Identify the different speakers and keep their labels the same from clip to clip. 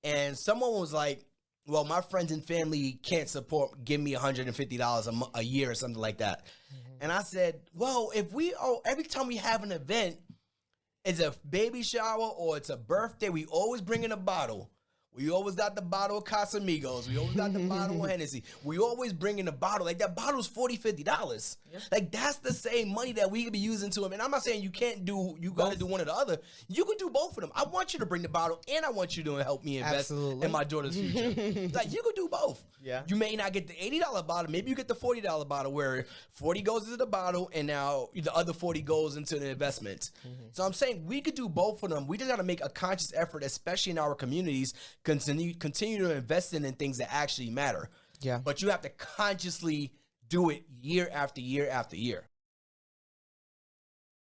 Speaker 1: And someone was like, well, my friends and family can't give me $150 a year or something like that. And I said, well, if every time we have an event, it's a baby shower or it's a birthday, we always bring in a bottle. We always got the bottle of Casamigos. We always got the bottle of Hennessy. We always bring in a bottle. Like, that bottle's $40, $50. Yep. Like, that's the same money that we could be using to them. And I'm not saying you got to do one or the other. You can do both of them. I want you to bring the bottle, and I want you to help me invest in my daughter's future. Like, you can do both. Yeah. You may not get the $80 bottle. Maybe you get the $40 bottle, where 40 goes into the bottle, and now the other 40 goes into the investment. So I'm saying we could do both of them. We just got to make a conscious effort, especially in our communities, continue to invest in things that actually matter. Yeah. But you have to consciously do it year after year after year.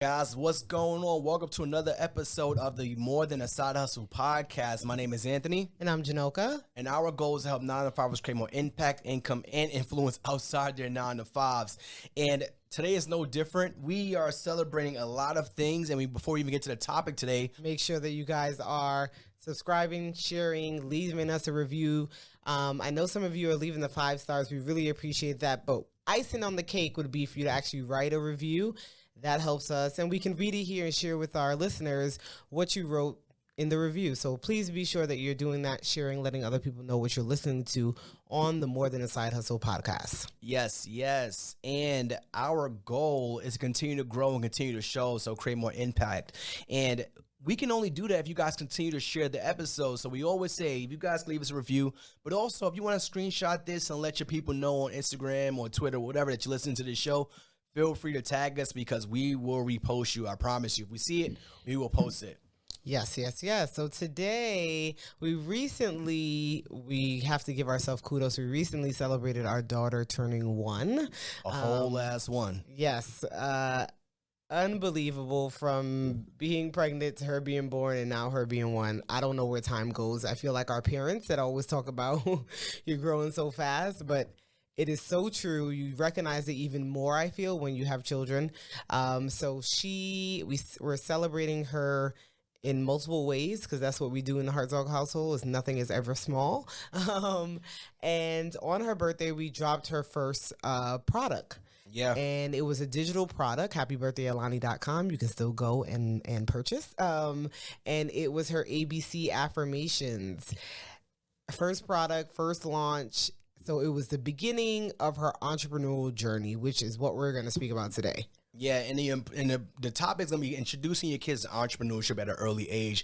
Speaker 1: Guys, what's going on? Welcome to another episode of the More Than a Side Hustle podcast. My name is Anthony.
Speaker 2: And I'm Janoka.
Speaker 1: And our goal is to help 9-to-5ers create more impact, income, and influence outside their 9-to-5s. And today is no different. We are celebrating a lot of things. And before we even get to the topic today,
Speaker 2: make sure that you guys are subscribing, sharing, leaving us a review. I know some of you are leaving the 5 stars. We really appreciate that. But icing on the cake would be for you to actually write a review. That helps us. And we can read it here and share with our listeners what you wrote in the review. So please be sure that you're doing that, sharing, letting other people know what you're listening to on the More Than a Side Hustle podcast.
Speaker 1: Yes, yes. And our goal is to continue to grow and continue to show, so create more impact. And we can only do that if you guys continue to share the episode. So we always say, if you guys leave us a review, but also if you want to screenshot this and let your people know on Instagram or Twitter, whatever, that you listen to this show, feel free to tag us because we will repost you. I promise you. If we see it, we will post it.
Speaker 2: Yes, yes, yes. So today, we have to give ourselves kudos. We recently celebrated our daughter turning 1.
Speaker 1: A whole ass 1.
Speaker 2: Yes. Unbelievable, from being pregnant to her being born and now her being 1. I don't know where time goes. I feel like our parents that always talk about you're growing so fast, but it is so true. You recognize it even more, I feel, when you have children. So we're celebrating her in multiple ways, because that's what we do in the Hartzog household, is nothing is ever small. And on her birthday, we dropped her first product. Yeah. And it was a digital product, happybirthday@Alani.com. You can still go and purchase. And it was her ABC affirmations. First product, first launch. So it was the beginning of her entrepreneurial journey, which is what we're going to speak about today.
Speaker 1: Yeah, and the topic is going to be introducing your kids to entrepreneurship at an early age.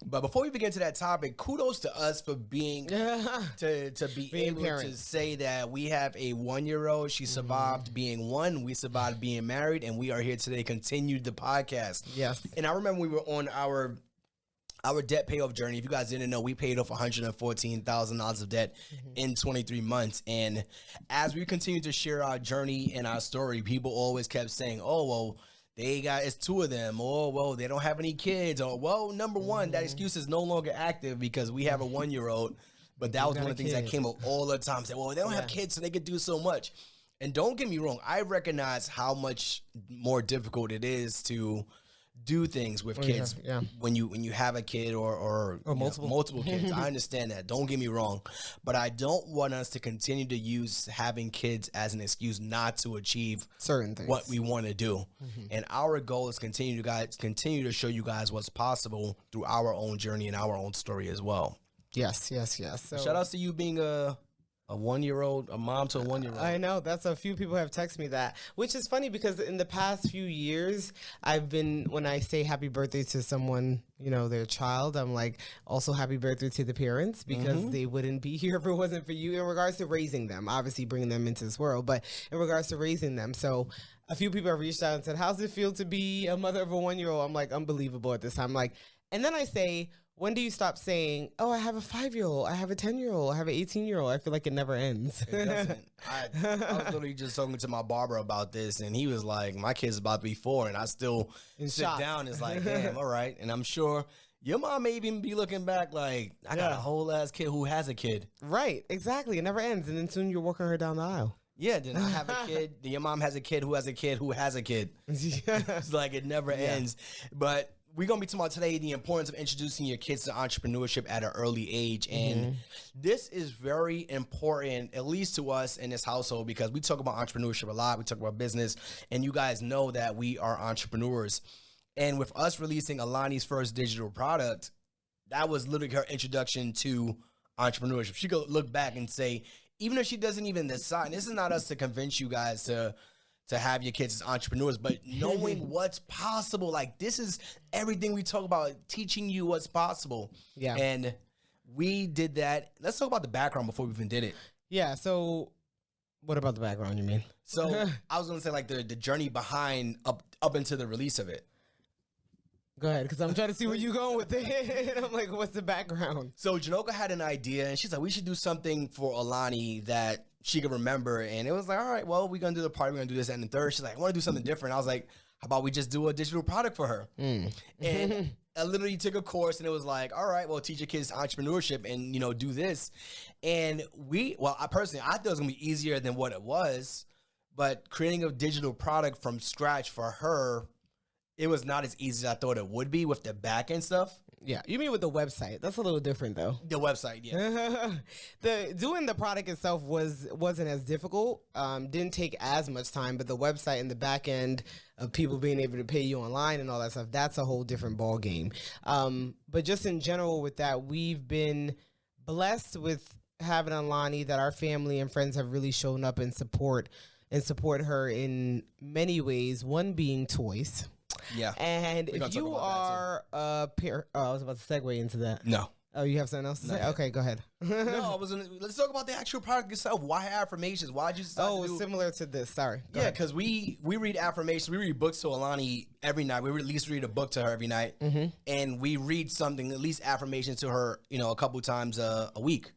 Speaker 1: But before we begin to that topic, kudos to us for being able parents. To say that we have a 1-year-old. She survived being 1. We survived being married, and we are here today to continue the podcast. Yes. And I remember we were on our debt payoff journey. If you guys didn't know, we paid off $114,000 of debt in 23 months. And as we continue to share our journey and our story, people always kept saying, oh, well, it's 2 of them. Oh, well, they don't have any kids. Or, well, number one, that excuse is no longer active because we have a 1-year-old. But that was one of the things that came up all the time. Say, well, they don't have kids, so they could do so much. And don't get me wrong, I recognize how much more difficult it is to do things with kids when you have a kid or multiple kids. I understand that. Don't get me wrong. But I don't want us to continue to use having kids as an excuse not to achieve certain things, what we want to do. And our goal is continue to show you guys what's possible through our own journey and our own story as well.
Speaker 2: Yes, yes, yes. So
Speaker 1: shout out to you being a 1-year-old, a mom to a 1-year-old.
Speaker 2: I know. That's a few people have texted me that, which is funny because in the past few years, when I say happy birthday to someone, their child, I'm like, also happy birthday to the parents, because they wouldn't be here if it wasn't for you, in regards to raising them, obviously bringing them into this world, but in regards to raising them. So a few people have reached out and said, how's it feel to be a mother of a 1-year-old? I'm like, unbelievable at this time. And then I say, when do you stop saying, oh, I have a 5-year-old, I have a 10-year-old, I have an 18-year-old? I feel like it never ends.
Speaker 1: It doesn't. I was literally just talking to my barber about this, and he was like, my kid's about to be 4, and I still sit down. It's like, damn, all right. And I'm sure your mom may even be looking back like, I got a whole ass kid who has a kid.
Speaker 2: Right, exactly. It never ends. And then soon you're walking her down the aisle.
Speaker 1: Yeah, then I have a kid. Then your mom has a kid who has a kid who has a kid. It's like it never ends. But we're going to be talking about today the importance of introducing your kids to entrepreneurship at an early age. And this is very important, at least to us in this household, because we talk about entrepreneurship a lot. We talk about business, and you guys know that we are entrepreneurs. And with us releasing Alani's first digital product, that was literally her introduction to entrepreneurship. She could look back and say, even if she doesn't even decide, this is not us to convince you guys to have your kids as entrepreneurs, but knowing what's possible. Like, this is everything we talk about, teaching you what's possible.
Speaker 2: Yeah.
Speaker 1: And we did that. Let's talk about the background before we even did it.
Speaker 2: Yeah. So what about the background, you mean?
Speaker 1: So I was going to say, like, the journey behind up into the release of it.
Speaker 2: Go ahead, because I'm trying to see where you're going with it. I'm like, what's the background?
Speaker 1: So Janoka had an idea, and she's like, we should do something for Alani that she could remember. And it was like, all right, well, we're going to do the party. We're going to do this and the third. She's like, I want to do something different. I was like, how about we just do a digital product for her? And I literally took a course, and it was like, all right, well, teach your kids entrepreneurship and, do this. And I personally, I thought it was going to be easier than what it was. But creating a digital product from scratch for her, it was not as easy as I thought it would be with the back end stuff.
Speaker 2: Yeah, you mean with the website? That's a little different, though.
Speaker 1: The website, yeah.
Speaker 2: Doing the product itself wasn't as difficult. Didn't take as much time, but the website and the back end of people being able to pay you online and all that stuff, that's a whole different ball game. But just in general with that, we've been blessed with having Alani that our family and friends have really shown up and support her in many ways. One being toys.
Speaker 1: Yeah.
Speaker 2: And if you are a parent, I was about to segue into that.
Speaker 1: No.
Speaker 2: Oh, you have something else to say? Okay, go ahead.
Speaker 1: No, let's talk about the actual product itself. Why affirmations? Why'd you decide to do...
Speaker 2: similar to this. Sorry.
Speaker 1: Go ahead. Because we read affirmations. We read books to Alani every night. We at least read a book to her every night. And we read something, at least affirmations to her, a couple times a week.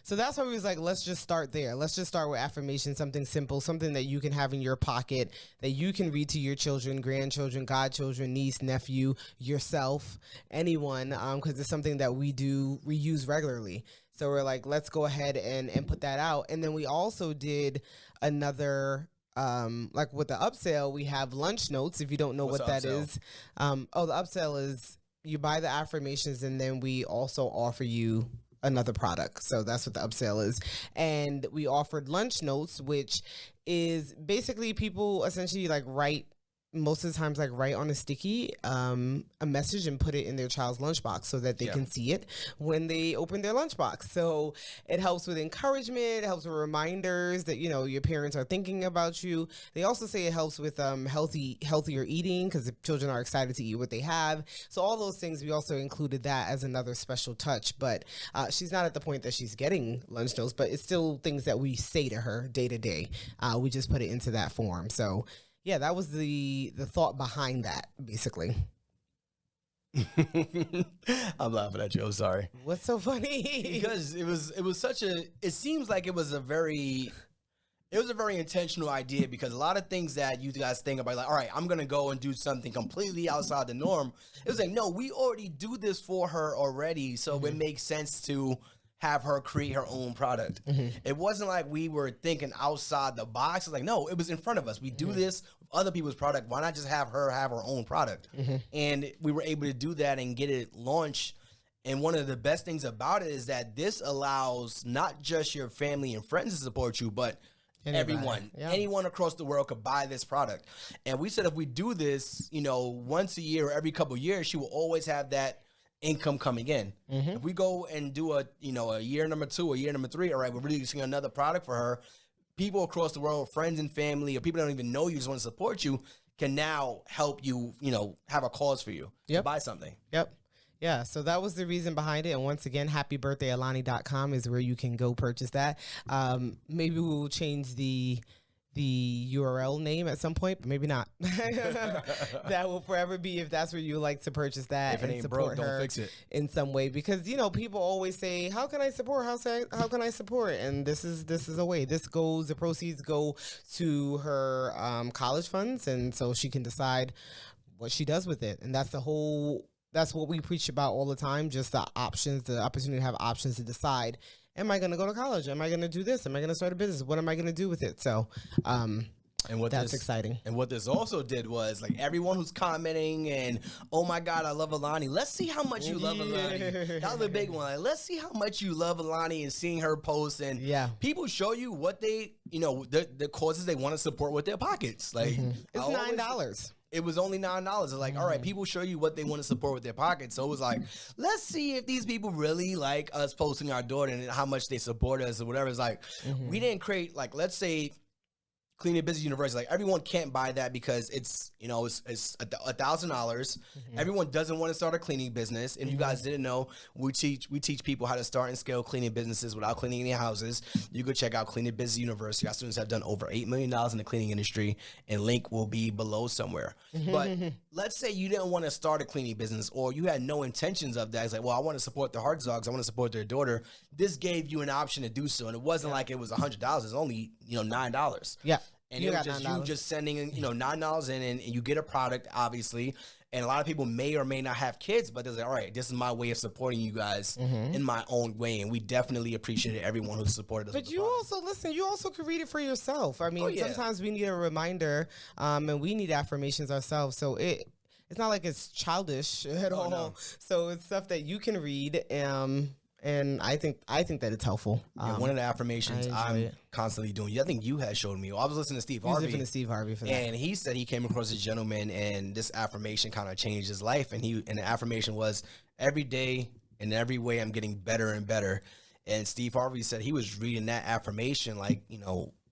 Speaker 2: So that's why we was like, let's just start there. Let's just start with affirmations, something simple, something that you can have in your pocket, that you can read to your children, grandchildren, godchildren, niece, nephew, yourself, anyone, because it's something that we use regularly. So we're like, let's go ahead and put that out. And then we also did another, like with the upsell, we have lunch notes. If you don't know what that is. The upsell is you buy the affirmations and then we also offer you another product. So that's what the upsell is. And we offered lunch notes, which is basically people essentially like write on a sticky a message and put it in their child's lunchbox so that they can see it when they open their lunchbox. So it helps with encouragement. It helps with reminders that, your parents are thinking about you. They also say it helps with healthier eating because the children are excited to eat what they have. So all those things, we also included that as another special touch. But she's not at the point that she's getting lunch notes, but it's still things that we say to her day to day. We just put it into that form. So yeah, that was the thought behind that, basically.
Speaker 1: I'm laughing at you. I'm sorry.
Speaker 2: What's so funny?
Speaker 1: Because it seems like it was a very intentional idea, because a lot of things that you guys think about, like, all right, I'm going to go and do something completely outside the norm. It was like, no, we already do this for her already. So it makes sense to have her create her own product. It wasn't like we were thinking outside the box. It's like, no, it was in front of us. We do this with other people's product. Why not just have her own product? And we were able to do that and get it launched. And one of the best things about it is that this allows not just your family and friends to support you, but everyone, anyone across the world could buy this product. And we said, if we do this, once a year or every couple of years, she will always have that income coming in. If we go and do a year number 2 or year number 3, all right, we're releasing another product for her. People across the world, friends and family, or people that don't even know you, just want to support you, can now help you, have a cause for you to buy something.
Speaker 2: Yeah, so that was the reason behind it. And once again, happybirthday.alani.com is where you can go purchase that. Maybe we'll change the URL name at some point, but maybe not. That will forever be, if that's where you like to purchase that.
Speaker 1: If it ain't
Speaker 2: support
Speaker 1: broke,
Speaker 2: her
Speaker 1: don't fix it
Speaker 2: in some way, because people always say, how can I support? How can I support? And this is a way. The proceeds go to her college funds, and so she can decide what she does with it. And that's what we preach about all the time, just the opportunity to have options to decide. Am I going to go to college? Am I going to do this? Am I going to start a business? What am I going to do with it? So,
Speaker 1: And what
Speaker 2: that's exciting.
Speaker 1: And what this also did was, like, everyone who's commenting and, oh my God, I love Alani. Let's see how much you love Alani. That was a big one. Like, let's see how much you love Alani, and seeing her post. And people show you what they, the causes they want to support with their pockets. Like,
Speaker 2: it's $9.
Speaker 1: It was only $9. It's like, all right, people show you what they want to support with their pockets. So it was like, let's see if these people really like us posting our daughter and how much they support us or whatever. It's like, we didn't create, like, let's say, Cleaning Business University. Like, everyone can't buy that because it's $1,000. Everyone doesn't want to start a cleaning business. If you guys didn't know, we teach people how to start and scale cleaning businesses without cleaning any houses. You could check out Cleaning Business University. Our students have done over $8 million in the cleaning industry, and link will be below somewhere. But let's say you didn't want to start a cleaning business, or you had no intentions of that. It's like, well, I want to support the Hartzogs. I want to support their daughter. This gave you an option to do so. And it wasn't like it was $100. It's only, $9.
Speaker 2: Yeah.
Speaker 1: And it was just you just sending, $9 in, and you get a product, obviously. And a lot of people may or may not have kids, but they're like, all right, this is my way of supporting you guys in my own way. And we definitely appreciated everyone who supported us.
Speaker 2: But you also can read it for yourself. I mean, sometimes we need a reminder, and we need affirmations ourselves. So it's not like it's childish at all. No. So it's stuff that you can read. And I think that it's helpful.
Speaker 1: One of the affirmations I'm constantly doing. I think you had showed me. I was listening to Steve Harvey.
Speaker 2: Listening to Steve Harvey for that.
Speaker 1: And he said he came across a gentleman, and this affirmation kind of changed his life. And the affirmation was, every day in every way I'm getting better and better. And Steve Harvey said he was reading that affirmation like,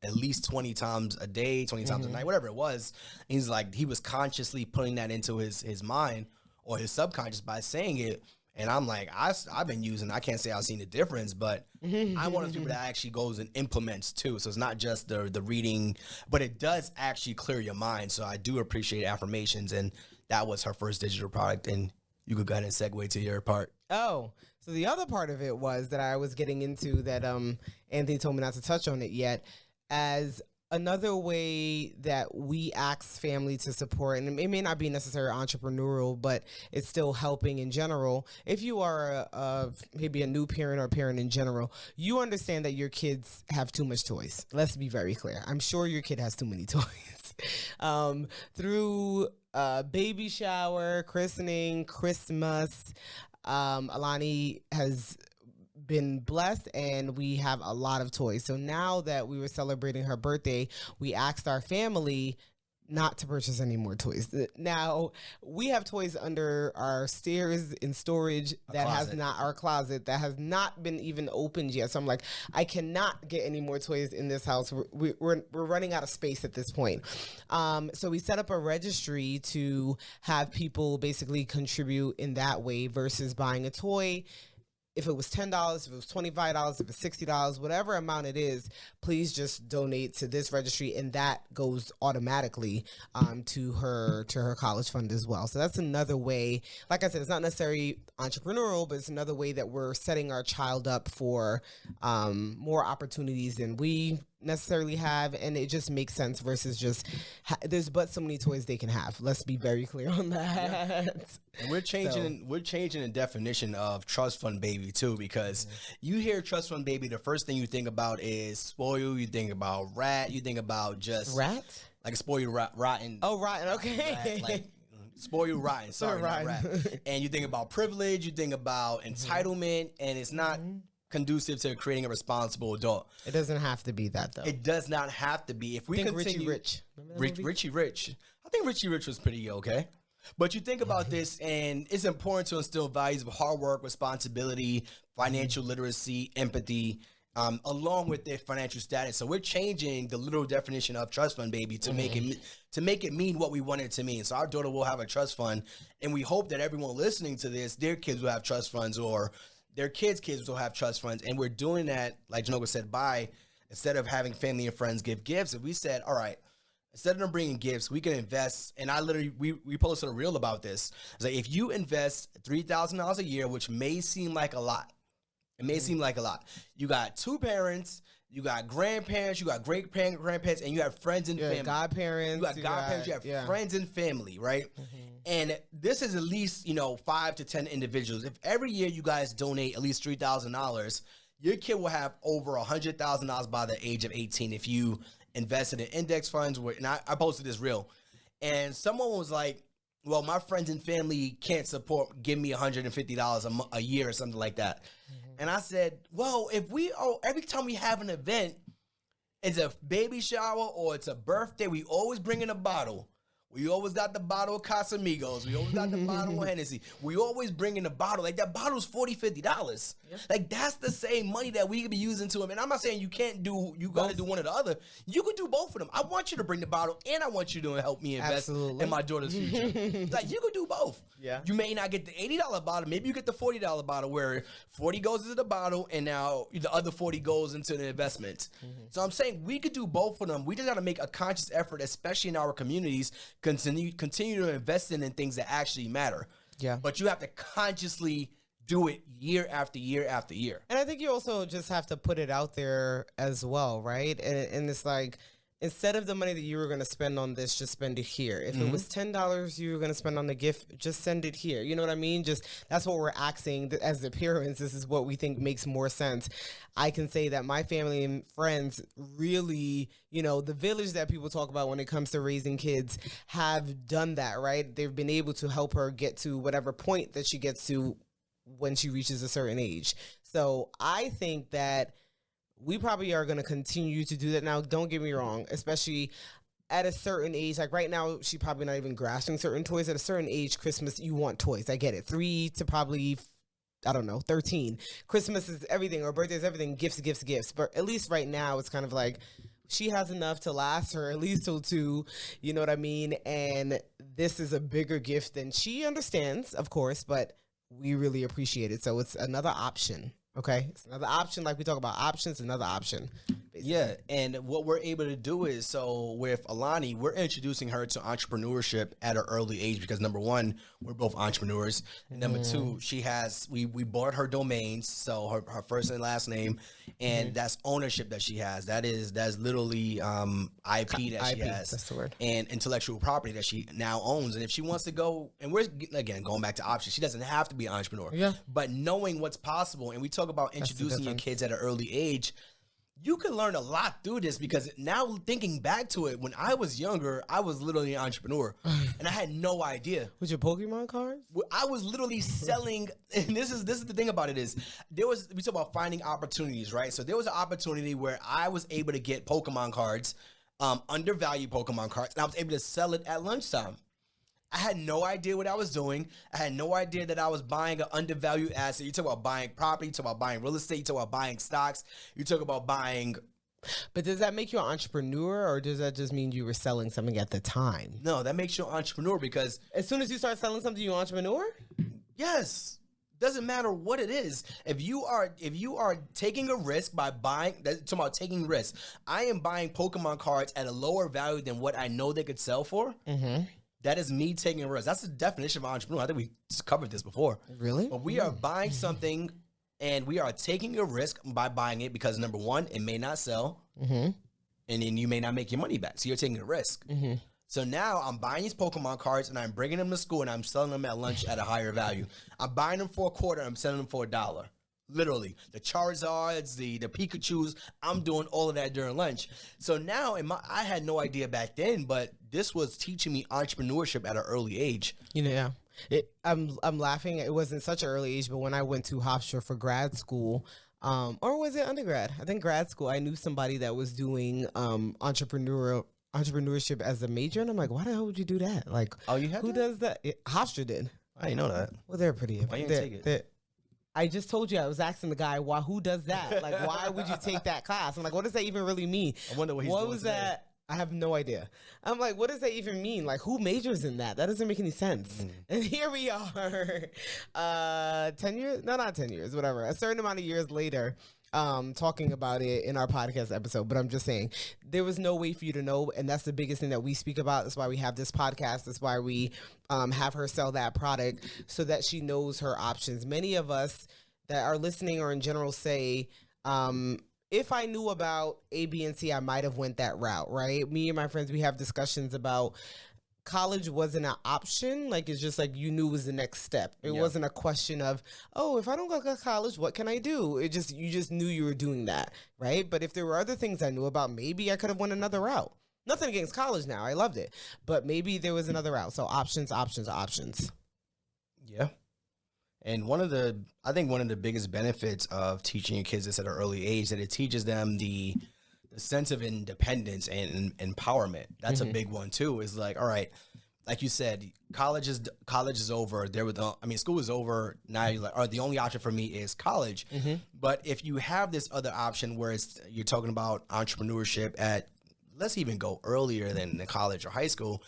Speaker 1: at least 20 times a day, 20 times a night, whatever it was. And he's like, he was consciously putting that into his mind or his subconscious by saying it. And I'm like, I've been using, I can't say I've seen the difference, but I'm one of those people that actually goes and implements too. So it's not just the reading, but it does actually clear your mind. So I do appreciate affirmations. And that was her first digital product. And you could go ahead and segue to your part.
Speaker 2: Oh, so the other part of it was that I was getting into that Anthony told me not to touch on it yet, as another way that we ask family to support, and it may not be necessarily entrepreneurial, but it's still helping in general. If you are maybe a new parent or a parent in general, you understand that your kids have too much toys. Let's be very clear. I'm sure your kid has too many toys. Through baby shower, christening, Christmas, Alani has been blessed, and we have a lot of toys. So now that we were celebrating her birthday, we asked our family not to purchase any more toys. Now we have toys under our stairs in storage our closet that has not been even opened yet. So I'm like, I cannot get any more toys in this house. We're running out of space at this point. So we set up a registry to have people basically contribute in that way versus buying a toy. If it was $10, if it was $25, if it's $60, whatever amount it is, please just donate to this registry, and that goes automatically to her college fund as well. So that's another way. Like I said, it's not necessarily entrepreneurial, but it's another way that we're setting our child up for more opportunities than we necessarily have, and it just makes sense versus just there's but so many toys they can have. Let's be very clear on that.
Speaker 1: Yeah. And we're changing the definition of trust fund baby too, because you hear trust fund baby, the first thing you think about is spoil. You think about rat. You think about just
Speaker 2: rat,
Speaker 1: like spoil you rotten.
Speaker 2: Oh, rotten. Okay.
Speaker 1: Rat, like spoil you rotten. Sorry, not rat. And you think about privilege. You think about entitlement, and it's not conducive to creating a responsible adult.
Speaker 2: It doesn't have to be that, though.
Speaker 1: It does not have to be. If we continue, Richie Rich. I think Richie Rich was pretty okay. But you think about this, and it's important to instill values of hard work, responsibility, financial literacy, empathy, along with their financial status. So we're changing the literal definition of trust fund baby to make it mean what we want it to mean. So our daughter will have a trust fund, and we hope that everyone listening to this, their kids will have trust funds, or their kids' will have trust funds. And we're doing that, like Janoka said, instead of having family and friends give gifts, if we said, all right, instead of them bringing gifts, we can invest. And we posted a reel about this. It's like, if you invest $3,000 a year, which may seem like a lot, you got two parents, you got grandparents, you got great-grandparents, and you have friends and family.
Speaker 2: Godparents.
Speaker 1: You got godparents, you have friends and family, right? And this is at least, 5 to 10 individuals. If every year you guys donate at least $3,000, your kid will have over $100,000 by the age of 18 if you invested in index funds. And I posted this reel. And someone was like, well, my friends and family can't give me $150 a year or something like that. And I said, well, if every time we have an event, it's a baby shower or it's a birthday, we always bring in a bottle. We always got the bottle of Casamigos. We always got the bottle of Hennessy. We always bring in a bottle. Like, that bottle's $40, $50. Yep. Like, that's the same money that we could be using to them. And I'm not saying you got to do one or the other. You could do both of them. I want you to bring the bottle, and I want you to help me invest in my daughter's future. Like, you could do both. Yeah. You may not get the $80 bottle. Maybe you get the $40 bottle, where 40 goes into the bottle, and now the other 40 goes into the investment. So I'm saying we could do both of them. We just got to make a conscious effort, especially in our communities, continue to invest in things that actually matter. Yeah. But you have to consciously do it year after year after year.
Speaker 2: And I think you also just have to put it out there as well, right? And it's like, instead of the money that you were going to spend on this, just spend it here. If it was $10 you were going to spend on the gift, just send it here. You know what I mean? Just, that's what we're asking as the parents. This is what we think makes more sense. I can say that my family and friends really, the village that people talk about when it comes to raising kids have done that, right? They've been able to help her get to whatever point that she gets to when she reaches a certain age. So I think that we probably are going to continue to do that. Now, don't get me wrong, especially at a certain age. Like right now, she's probably not even grasping certain toys. At a certain age, Christmas, you want toys. I get it. 3 to probably, 13. Christmas is everything, or birthday is everything. Gifts, gifts, gifts. But at least right now, it's kind of like she has enough to last her at least till 2. You know what I mean? And this is a bigger gift than she understands, of course, but we really appreciate it. So it's another option. Okay, it's another option. Like we talk about options, another option. Basically.
Speaker 1: Yeah, and what we're able to do is, so with Alani, we're introducing her to entrepreneurship at an early age because, number one, we're both entrepreneurs. And number two, we bought her domains, so her first and last name, and that's ownership that she has. That's literally IP that she has.
Speaker 2: That's the word.
Speaker 1: And intellectual property that she now owns. And if she wants to go, and we're, again, going back to options, she doesn't have to be an entrepreneur. Yeah. But knowing what's possible, and we talk about introducing your kids at an early age, you can learn a lot through this, because now thinking back to it, when I was younger, I was literally an entrepreneur and I had no idea.
Speaker 2: With your Pokemon cards?
Speaker 1: I was literally selling, and this is the thing about it is, we talk about finding opportunities, right? So there was an opportunity where I was able to get Pokemon cards, undervalued Pokemon cards, and I was able to sell it at lunchtime. I had no idea what I was doing. I had no idea that I was buying an undervalued asset. You talk about buying property, you talk about buying real estate, you talk about buying stocks, you talk about buying.
Speaker 2: But does that make you an entrepreneur, or does that just mean you were selling something at the time?
Speaker 1: No, that makes you an entrepreneur, because
Speaker 2: as soon as you start selling something, you're an entrepreneur?
Speaker 1: Yes. Doesn't matter what it is. If you are taking a risk by buying, that's talking about taking risks. I am buying Pokemon cards at a lower value than what I know they could sell for. Mm-hmm. That is me taking a risk. That's the definition of entrepreneur. I think we just covered this before.
Speaker 2: Really?
Speaker 1: But we are buying something, and we are taking a risk by buying it because, number one, it may not sell, and then you may not make your money back. So you're taking a risk. So now I'm buying these Pokemon cards, and I'm bringing them to school, and I'm selling them at lunch at a higher value. I'm buying them for $0.25. I'm selling them for $1. Literally, the Charizards, the Pikachus, I'm doing all of that during lunch. So now, I had no idea back then, but this was teaching me entrepreneurship at an early age.
Speaker 2: Yeah. I'm laughing. It wasn't such an early age, but when I went to Hofstra for grad school, or was it undergrad? I think grad school, I knew somebody that was doing entrepreneurship as a major, and I'm like, why the hell would you do that? Like,
Speaker 1: oh, you had
Speaker 2: who does that? Hofstra did.
Speaker 1: I didn't know that.
Speaker 2: Well, they're pretty.
Speaker 1: Why you didn't take it?
Speaker 2: I just told you, I was asking the guy, who does that? Like, why would you take that class? I'm like, what does that even really mean?
Speaker 1: I wonder what he's doing
Speaker 2: was
Speaker 1: today.
Speaker 2: That? I have no idea. I'm like, what does that even mean? Like, who majors in that? That doesn't make any sense. And here we are, 10 years? No, not 10 years, whatever. A certain amount of years later, talking about it in our podcast episode. But I'm just saying, there was no way for you to know. And that's the biggest thing that we speak about. That's why we have this podcast. That's why we have her sell that product, so that she knows her options. Many of us that are listening, or in general, say, if I knew about A, B, and C, I might have went that route, right? Me and my friends, we have discussions about college wasn't an option. Like, it's just like you knew was the next step. It wasn't a question of, oh, if I don't go to college, what can I do? You just knew you were doing that, right? But if there were other things I knew about, maybe I could have went another route. Nothing against college now. I loved it. But maybe there was another route. So options.
Speaker 1: Yeah. And I think one of the biggest benefits of teaching your kids this at an early age, that it teaches them the sense of independence and empowerment. That's a big one too. Is like, all right, like you said, college is over. School is over. Now you're like, all right, the only option for me is college. But if you have this other option where you're talking about entrepreneurship at, let's even go earlier than the college or high school,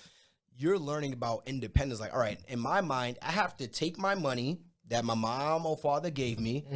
Speaker 1: you're learning about independence. Like, all right, in my mind, I have to take my money that my mom or father gave me.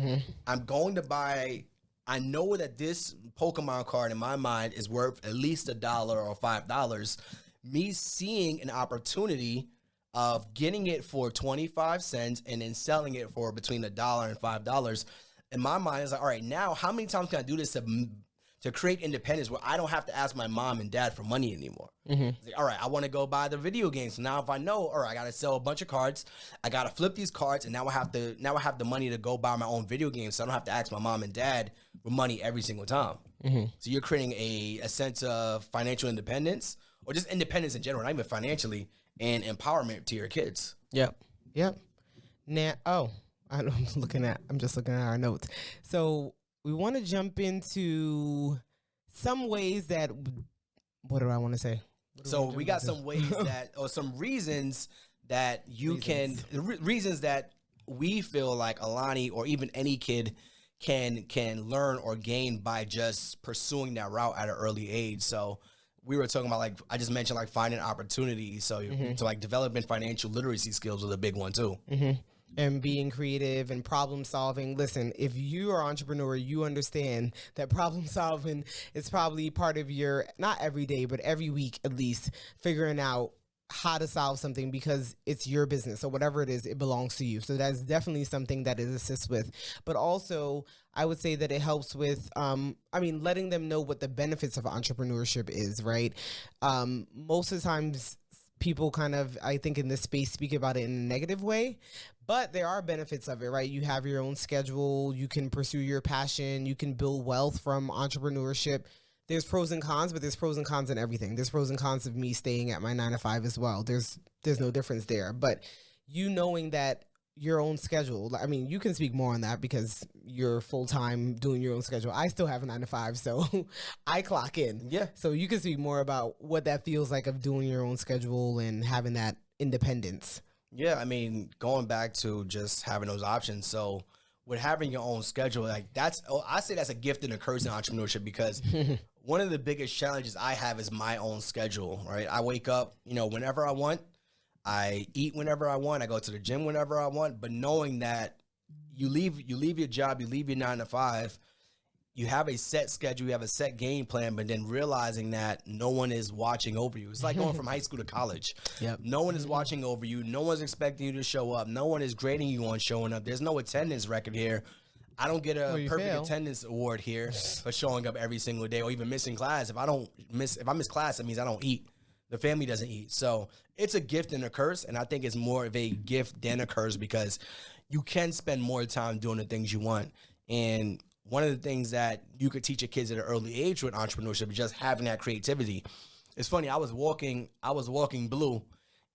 Speaker 1: I'm going to buy. I know that this Pokemon card in my mind is worth at least $1 or $5. Me seeing an opportunity of getting it for 25 cents and then selling it for between $1 and $5 in my mind is like, all right, now how many times can I do this to create independence where I don't have to ask my mom and dad for money anymore? It's like, all right, I want to go buy the video games. So now if I know, all right, I got to sell a bunch of cards. I got to flip these cards, and now I have the money to go buy my own video games. So I don't have to ask my mom and dad for money every single time. So you're creating a sense of financial independence, or just independence in general, not even financially, and empowerment to your kids.
Speaker 2: Yep. Now, I'm just looking at our notes. So we want to jump into some ways that, what do I want to say?
Speaker 1: So we got some ways that, or some reasons that reasons that we feel like Alani or even any kid can learn or gain by just pursuing that route at an early age. So we were talking about, like, I just mentioned, like, finding opportunities. So like developing financial literacy skills was a big one too.
Speaker 2: And being creative and problem solving. Listen, if you are an entrepreneur, you understand that problem solving is probably part of your, not every day, but every week at least, figuring out how to solve something, because it's your business. So whatever it is, it belongs to you. So that's definitely something that it assists with. But also, I would say that it helps with, letting them know what the benefits of entrepreneurship is, right? Most of the times, people kind of, I think in this space, speak about it in a negative way, but there are benefits of it, right? You have your own schedule. You can pursue your passion. You can build wealth from entrepreneurship. There's pros and cons, but there's pros and cons in everything. There's pros and cons of me staying at my 9 to 5 as well. There's no difference there. But you knowing that your own schedule, I mean, you can speak more on that because you're full-time doing your own schedule. I still have a 9 to 5, so I clock in.
Speaker 1: Yeah.
Speaker 2: So you can speak more about what that feels like of doing your own schedule and having that independence.
Speaker 1: Yeah, I mean, going back to just having those options. So with having your own schedule, like, I say that's a gift and a curse in entrepreneurship, because one of the biggest challenges I have is my own schedule, right? I wake up, whenever I want. I eat whenever I want. I go to the gym whenever I want. But knowing that you leave your job, you leave your 9 to 5, you have a set schedule, you have a set game plan, but then realizing that no one is watching over you. It's like going from high school to college.
Speaker 2: Yep.
Speaker 1: No one is watching over you. No one's expecting you to show up. No one is grading you on showing up. There's no attendance record here. I don't get a perfect attendance award here for showing up every single day or even missing class. If I miss class, it means I don't eat. The family doesn't eat. So it's a gift and a curse, and I think it's more of a gift than a curse, because you can spend more time doing the things you want. And one of the things that you could teach your kids at an early age with entrepreneurship is just having that creativity. It's funny, I was walking Blue,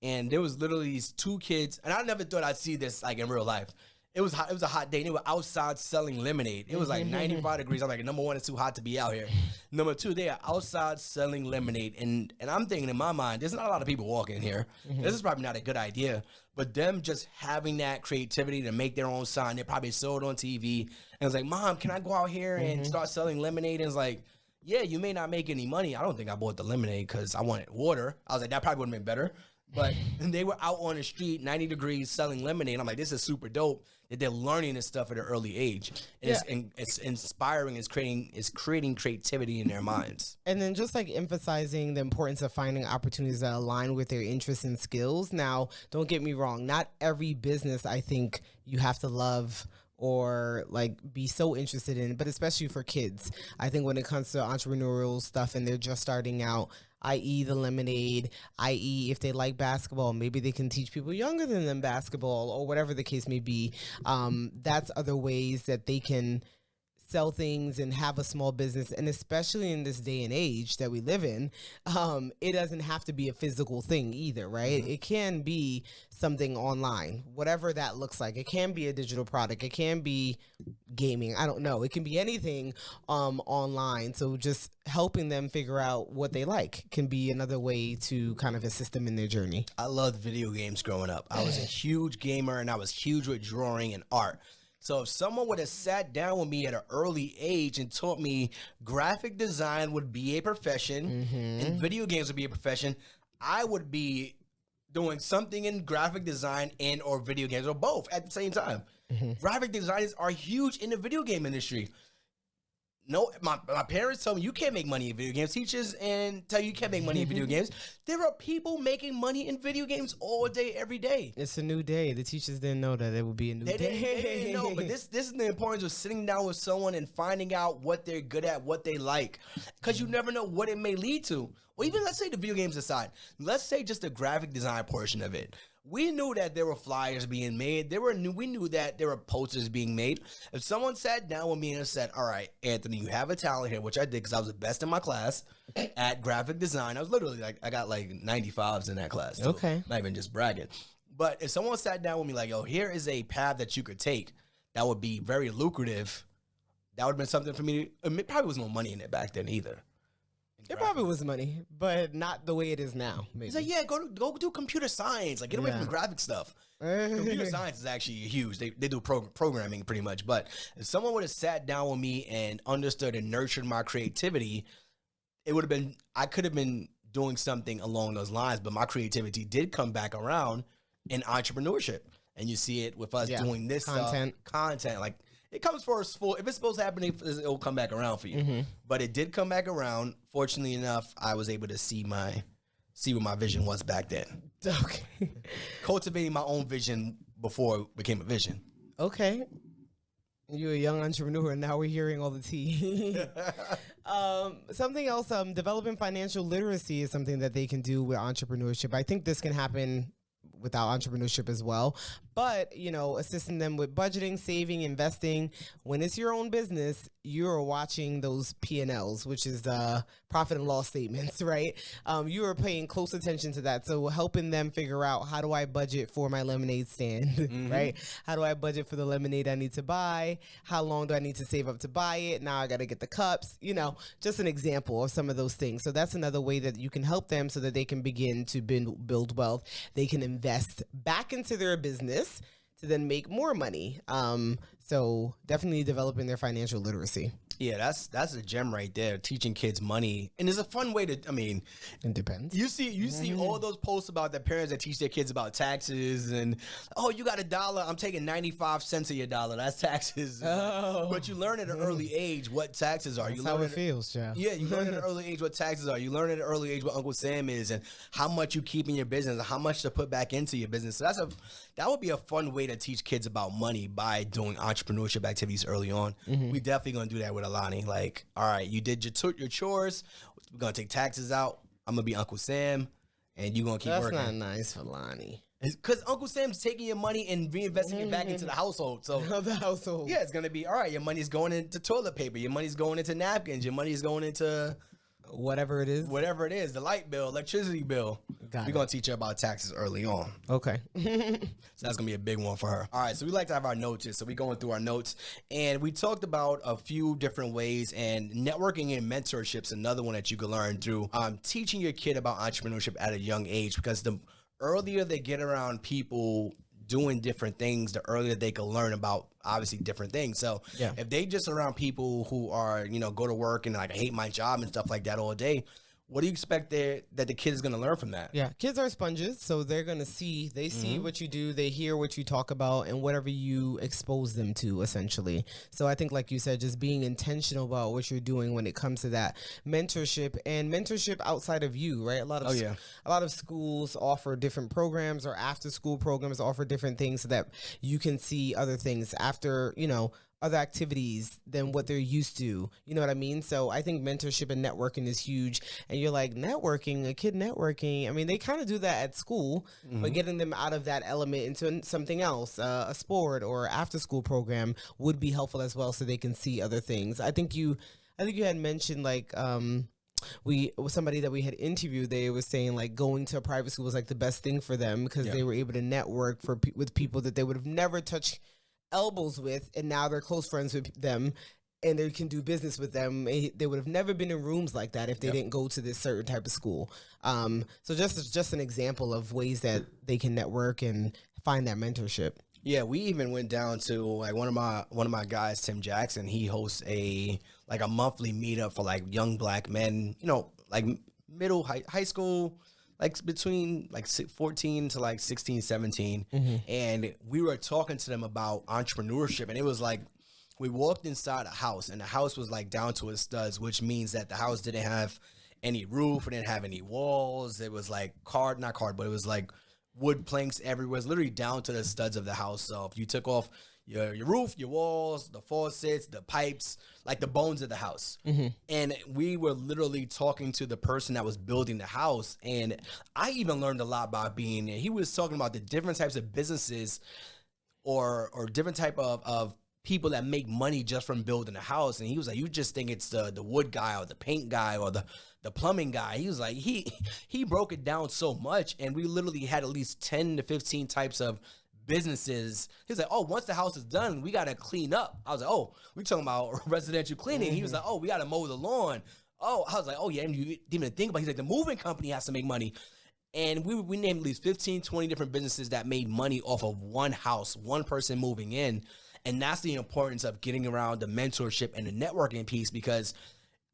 Speaker 1: and there was literally these two kids, and I never thought I'd see this like in real life. It was hot, it was a hot day, and they were outside selling lemonade. It was like 95 degrees. I'm like, number one, it's too hot to be out here. Number two, they are outside selling lemonade. And I'm thinking in my mind, there's not a lot of people walking here. This is probably not a good idea. But them just having that creativity to make their own sign, they probably saw it on TV. And it's like, Mom, can I go out here and start selling lemonade? And it's like, yeah, you may not make any money. I don't think I bought the lemonade because I wanted water. I was like, that probably would have been better. But they were out on the street, 90 degrees, selling lemonade. I'm like, this is super dope that they're learning this stuff at an early age. And it's inspiring. It's creating creativity in their minds.
Speaker 2: And then just like emphasizing the importance of finding opportunities that align with their interests and skills. Now, don't get me wrong. Not every business, I think, you have to love or like be so interested in, but especially for kids. I think when it comes to entrepreneurial stuff and they're just starting out, i.e. the lemonade, i.e. if they like basketball, maybe they can teach people younger than them basketball or whatever the case may be. That's other ways that they can sell things and have a small business. And especially in this day and age that we live in, it doesn't have to be a physical thing either, right? It can be something online, whatever that looks like. It can be a digital product. It can be gaming. I don't know. It can be anything online. So just helping them figure out what they like can be another way to kind of assist them in their journey.
Speaker 1: I loved video games growing up. I was a huge gamer, and I was huge with drawing and art. So if someone would have sat down with me at an early age and taught me graphic design would be a profession and video games would be a profession, I would be doing something in graphic design and or video games, or both at the same time. Graphic designers are huge in the video game industry. No, my parents tell me you can't make money in video games. Teachers and tell you can't make money in video games. There are people making money in video games all day, every day.
Speaker 2: It's a new day. The teachers didn't know that it would be a new day.
Speaker 1: They didn't know, but this is the importance of sitting down with someone and finding out what they're good at, what they like, because you never know what it may lead to. Or even let's say the video games aside, let's say just the graphic design portion of it. We knew that there were flyers being made. We knew that there were posters being made. If someone sat down with me and said, all right, Anthony, you have a talent here, which I did because I was the best in my class at graphic design. I was literally like, I got like 95s in that class. Too. Okay. Not even just bragging. But if someone sat down with me like, yo, here is a path that you could take that would be very lucrative, that would have been something for me. It probably was no money in it back then either.
Speaker 2: It probably was money, but not the way it is now. Maybe.
Speaker 1: He's like, yeah, go do computer science. Like, get away from the graphic stuff. Computer science is actually huge. They do programming pretty much. But if someone would have sat down with me and understood and nurtured my creativity, it would have been, I could have been doing something along those lines. But my creativity did come back around in entrepreneurship. And you see it with us doing this content. Like, it comes for us full. If it's supposed to happen, it'll come back around for you. But it did come back around. Fortunately enough, I was able to see what my vision was back then. Okay. Cultivating my own vision before it became a vision.
Speaker 2: Okay. You're a young entrepreneur, and now we're hearing all the tea. Something else, developing financial literacy is something that they can do with entrepreneurship. I think this can happen without entrepreneurship as well, but assisting them with budgeting, saving, investing. When it's your own business, you're watching those P&Ls, which is the profit and loss statements, right? You are paying close attention to that. So helping them figure out, how do I budget for my lemonade stand, right? How do I budget for the lemonade I need to buy? How long do I need to save up to buy it? Now I got to get the cups, just an example of some of those things. So that's another way that you can help them so that they can begin to build wealth. They can invest back into their business to then make more money. So definitely developing their financial literacy.
Speaker 1: Yeah, that's a gem right there. Teaching kids money, and it's a fun way to.
Speaker 2: It depends.
Speaker 1: You see all those posts about the parents that teach their kids about taxes, and you got $1. I'm taking 95 cents of your dollar. That's taxes. Oh. But you learn at an early age what taxes are.
Speaker 2: That's how it feels, Jeff.
Speaker 1: Yeah, you learn at an early age what taxes are. You learn at an early age what Uncle Sam is, and how much you keep in your business, and how much to put back into your business. So that would be a fun way to teach kids about money by doing entrepreneurship activities early on. We definitely gonna do that with Alani. Like, all right, you did your chores. We're gonna take taxes out. I'm gonna be Uncle Sam, and you gonna keep working.
Speaker 2: That's not nice for Lonnie.
Speaker 1: Because Uncle Sam's taking your money and reinvesting it back into the household. So
Speaker 2: the household.
Speaker 1: Yeah, it's gonna be all right. Your money's going into toilet paper. Your money's going into napkins. Your money's going into
Speaker 2: whatever it is.
Speaker 1: The light bill, electricity bill. We're going to teach her about taxes early on.
Speaker 2: Okay.
Speaker 1: So that's going to be a big one for her. All right, so we like to have our notes here. So we're going through our notes. And we talked about a few different ways. And networking and mentorship is another one that you can learn through teaching your kid about entrepreneurship at a young age. Because the earlier they get around people doing different things, the earlier they can learn about obviously different things. So if they just around people who are, go to work and like, I hate my job and stuff like that all day, what do you expect that the kid is going to learn from that?
Speaker 2: Yeah, kids are sponges, so they're going to see, see what you do, they hear what you talk about, and whatever you expose them to, essentially. So I think, like you said, just being intentional about what you're doing when it comes to that mentorship, and mentorship outside of you, right? A lot of schools offer different programs, or after school programs offer different things so that you can see other things after, other activities than what they're used to. You know what I mean? So I think mentorship and networking is huge. And you're like, networking, a kid networking. I mean, they kind of do that at school, but getting them out of that element into something else, a sport or after school program would be helpful as well, so they can see other things. I think you had mentioned like, somebody that we had interviewed, they were saying like going to a private school was like the best thing for them, because they were able to network with people that they would have never touched elbows with, and now they're close friends with them, and they can do business with them. They would have never been in rooms like that if they didn't go to this certain type of school. So just an example of ways that they can network and find that mentorship.
Speaker 1: Yeah, we even went down to like one of my guys, Tim Jackson. He hosts a monthly meetup for like young black men, like middle high school, like between like 14 to like 16, 17. And we were talking to them about entrepreneurship. And it was like, we walked inside a house, and the house was like down to its studs, which means that the house didn't have any roof. It didn't have any walls. It was like but it was like wood planks everywhere. It's literally down to the studs of the house. So if you took off your roof, your walls, the faucets, the pipes, like the bones of the house. And we were literally talking to the person that was building the house. And I even learned a lot about being there. He was talking about the different types of businesses or different type of people that make money just from building a house. And he was like, you just think it's the wood guy or the paint guy or the plumbing guy. He was like, he broke it down so much. And we literally had at least 10 to 15 types of businesses. He's like, oh, once the house is done, we got to clean up. I was like, oh, we're talking about residential cleaning. He was like, oh, we got to mow the lawn. Oh, I was like, oh yeah, and you didn't even think about it. He's like, the moving company has to make money. And we named at least 15, 20 different businesses that made money off of one house, one person moving in. And that's the importance of getting around the mentorship and the networking piece, because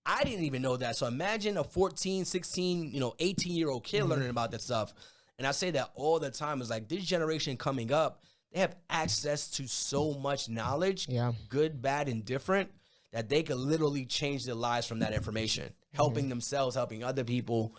Speaker 1: I didn't even know that. So imagine a 14, 16, 18-year-old kid learning about that stuff. And I say that all the time. Is like, this generation coming up, they have access to so much knowledge, good, bad, and different, that they could literally change their lives from that information, helping themselves, helping other people.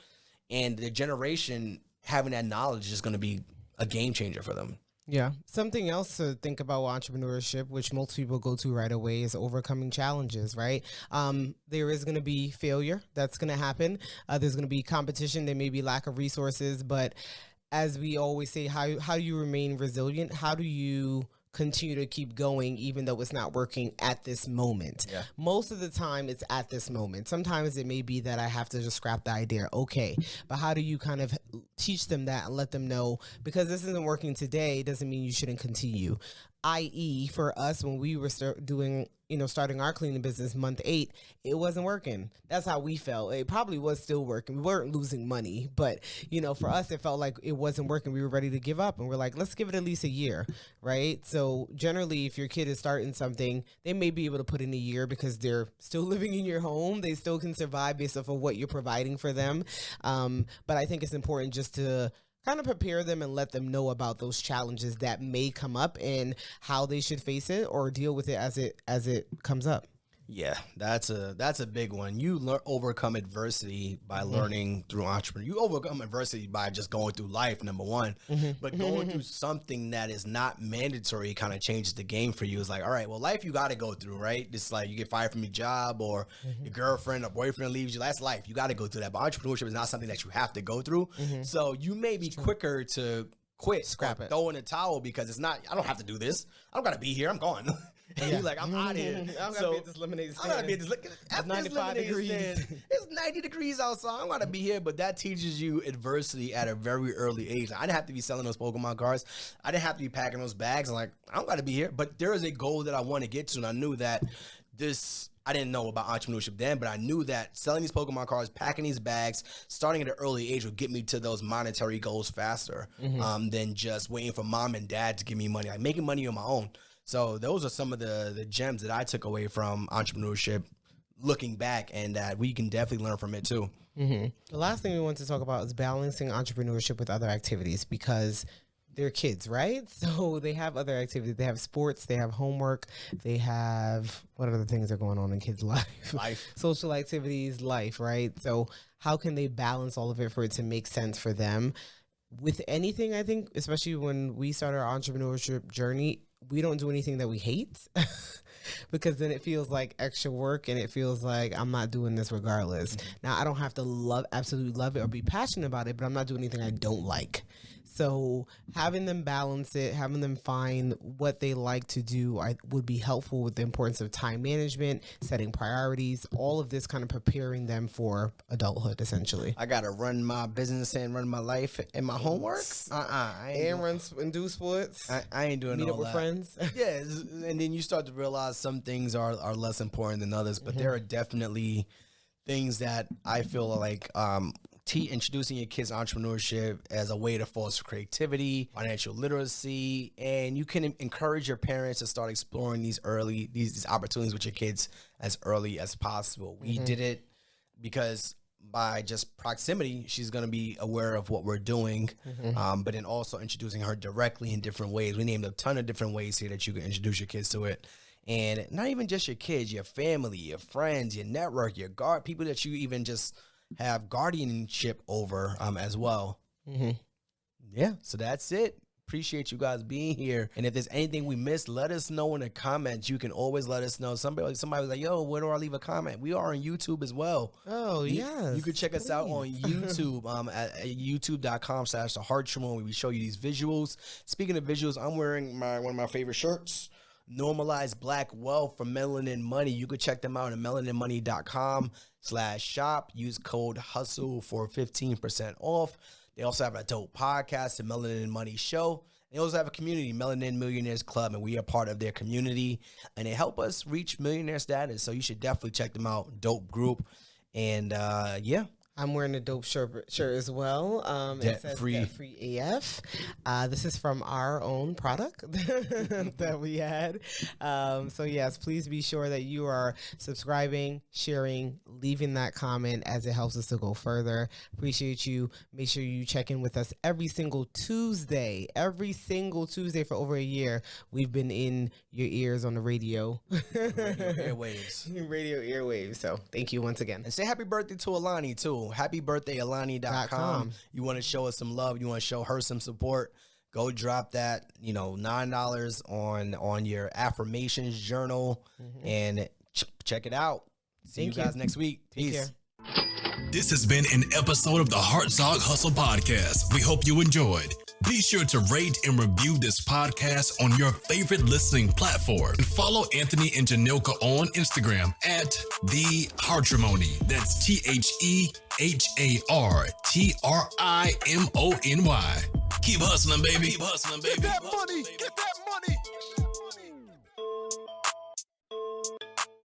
Speaker 1: And the generation having that knowledge is going to be a game changer for them.
Speaker 2: Yeah. Something else to think about with entrepreneurship, which most people go to right away, is overcoming challenges, right? There is going to be failure. That's going to happen. There's going to be competition. There may be lack of resources. But as we always say, how do you remain resilient? How do you continue to keep going even though it's not working at this moment? Most of the time it's at this moment. Sometimes it may be that I have to just scrap the idea. Okay, but how do you kind of teach them that and let them know, because this isn't working today doesn't mean you shouldn't continue. I.e., for us, when we were starting our cleaning business month 8, it wasn't working. That's how we felt. It probably was still working. We weren't losing money, but for us, it felt like it wasn't working. We were ready to give up, and we're like, let's give it at least a year, right? So generally, if your kid is starting something, they may be able to put in a year because they're still living in your home. They still can survive based off of what you're providing for them. But I think it's important just to kind of prepare them and let them know about those challenges that may come up and how they should face it or deal with it as it comes up.
Speaker 1: Yeah, that's a big one. You overcome adversity by learning through entrepreneurship. You overcome adversity by just going through life, number one. But going through something that is not mandatory kind of changes the game for you. It's like, all right, well, life you got to go through, right? It's like you get fired from your job, or your girlfriend or boyfriend leaves you. That's life. You got to go through that. But entrepreneurship is not something that you have to go through. So you may be quicker to quit,
Speaker 2: scrap it,
Speaker 1: throw in a towel, because it's not, I don't have to do this. I don't got to be here. I'm gone. And you're like, I'm out of here.
Speaker 2: I'm going to be at this lemonade stand.
Speaker 1: I'm going to be at this 95 degrees. It's 90 degrees outside. I'm going to be here. But that teaches you adversity at a very early age. I didn't have to be selling those Pokemon cards. I didn't have to be packing those bags. I'm like, I don't got to be here. But there is a goal that I want to get to. And I knew that I didn't know about entrepreneurship then, but I knew that selling these Pokemon cards, packing these bags, starting at an early age would get me to those monetary goals faster than just waiting for mom and dad to give me money. Like making money on my own. So those are some of the gems that I took away from entrepreneurship, looking back, and that we can definitely learn from it too.
Speaker 2: Mm-hmm. The last thing we want to talk about is balancing entrepreneurship with other activities, because they're kids, right? So they have other activities. They have sports, they have homework, they have, what other things are going on in kids' life? Social activities, life, right? So how can they balance all of it for it to make sense for them? With anything, I think, especially when we start our entrepreneurship journey, we don't do anything that we hate because then it feels like extra work and it feels like I'm not doing this regardless. Now, I don't have to absolutely love it or be passionate about it, but I'm not doing anything I don't like. So having them balance it, having them find what they like to do would be helpful with the importance of time management, setting priorities, all of this kind of preparing them for adulthood, essentially.
Speaker 1: I got to run my business and run my life and my homework.
Speaker 2: And do sports.
Speaker 1: I ain't doing all that.
Speaker 2: Meet up with friends.
Speaker 1: Yeah, and then you start to realize some things are less important than others, but there are definitely things that I feel like introducing your kids to entrepreneurship as a way to foster creativity, financial literacy, and you can encourage your parents to start exploring these opportunities with your kids as early as possible. We did it because by just proximity, she's going to be aware of what we're doing, but then also introducing her directly in different ways. We named a ton of different ways here that you can introduce your kids to it. And not even just your kids, your family, your friends, your network, your people that you even just have guardianship over as well. Yeah, so that's it. Appreciate you guys being here. And if there's anything we missed, let us know in the comments. You can always let us know. Somebody was like, yo, where do I leave a comment? We are on YouTube as well.
Speaker 2: Oh, yes.
Speaker 1: You can check us out on YouTube at youtube.com/thehearttremor, where we show you these visuals. Speaking of visuals, I'm wearing one of my favorite shirts, Normalize Black Wealth from Melanin Money. You can check them out at melaninmoney.com/shop. Use code HUSTLE for 15% off. They also have a dope podcast, the Melanin Money Show. They also have a community, Melanin Millionaires Club, and we are part of their community. And they help us reach millionaire status, so you should definitely check them out. Dope group. And yeah.
Speaker 2: I'm wearing a dope shirt as well. It says Debt-Free AF. This is from our own product that we had. So yes, please be sure that you are subscribing, sharing, leaving that comment, as it helps us to go further. Appreciate you. Make sure you check in with us every single Tuesday. Every single Tuesday for over a year. We've been in your ears on the radio.
Speaker 1: Radio airwaves.
Speaker 2: Radio airwaves. So thank you once again.
Speaker 1: And say happy birthday to Alani too. Happy birthday, Alani.com. You want to show us some love. You want to show her some support. Go drop that, $9 on your affirmations journal and check it out. See you guys next week. Peace.
Speaker 3: This has been an episode of the Heart Talk Hustle Podcast. We hope you enjoyed. Be sure to rate and review this podcast on your favorite listening platform. And follow Anthony and Janilka on Instagram at The Heartrimony. That's TheHartrimony. Keep hustling, baby. Keep hustling, baby.
Speaker 4: Get that money. Get that money.